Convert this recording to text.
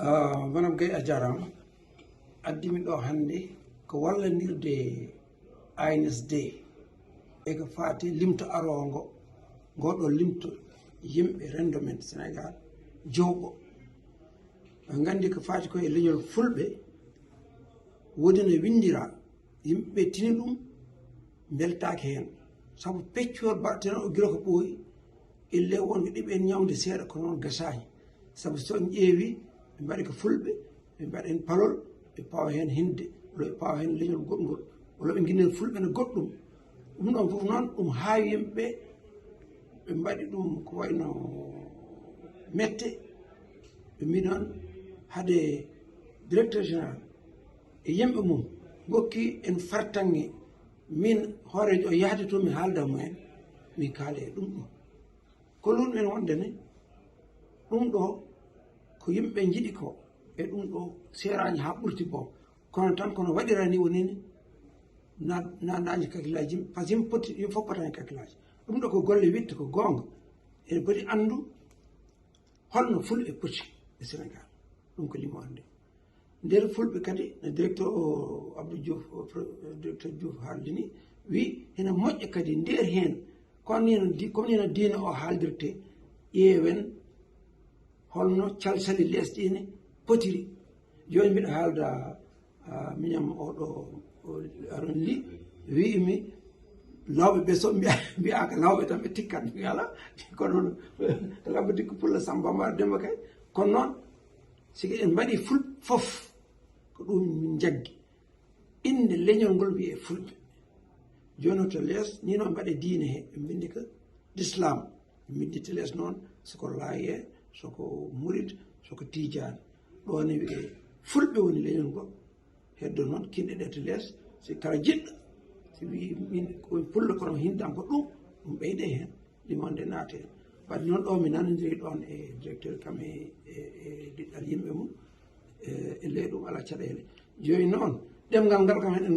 Madame Gaye a jarama addimi ɗo hannde ko wallandirde ANSD e ko fati limto arowo ngo ngoɗo limto yimɓe rendo men Sénégal jowɓo gandi ko fati koye leñol fulɓe wodi no windira yimɓeɓe tini ɗum beltaki hen saabu peccor baɗeten o guila ko ɓooyi ille wonko ɗiɓen ñawde seeɗa ko noon gasani saabu so ƴeewi ɓe mbaɗi ko fulɓe ɓe mbaɗen palol ɓe pawa hen hinde walla ɓe pawa hen leñol goɗgol walla ɓe guinen fulɓe no goɗɗum ɗum ɗon fof noon ɗum haawi yimɓeɓe ɓe mbaɗi ɗum ko wayno mette ɓe mbi noon haade directeur général e yimɓe mum gokki en fartange min hoorejo o yahde to mi haalda mumen min kaala e ɗum ɗo ko lumɗen wondene ɗum ɗo ko yimɓe jiiɗi ko e ɗum ɗo seraji ha ɓurti bo kono tan kono waɗira ni wonini nanaji kakillaji yimɓe par ce que yimɓe poti yimɓe fof potani kakillaji ɗum ɗo ko golle witte ko gonga ene poti andu holno fulɓe poti e Sénégal ɗum ko limode nder fulɓe kadi no directeur o Abdou Diouf directeur Diouf haaldini wi hena moƴƴa kadi nder hen comme nino diine o haaldirte ƴeewen holno calsali lesɗine potiri joni mbiɗa haalda miñam oɗo aron li wiimi lawɓe ɓe so mbiyaka lawɓe tan ɓe tikkat mi ala kono noon lamba dikko pulla sambambaɗo demba kay kono noon siki en mbaɗi fulɓe fof ko ɗum min jaggi inde leñol ngol wiye fulɓe joni to lees ni noon mbaɗe diine he ɓe mbindi ko l'islam ɓe mbindi to lees noon soko laaye soko murid soko tijane ɗon e wiye fulɓe woni leñol ngol heddo noon kinɗe ɗe to lees si kala jiɗɗo si wi min koye pulla kono hindan ko ɗum ɓeyde hen limonde naate hen wadde noon ɗo mi nanodiri ɗon e directeur kam e diɗɗal yimɓe mum e ley ɗum ala caɗele joni noon ɗemgal ngal kam eɗen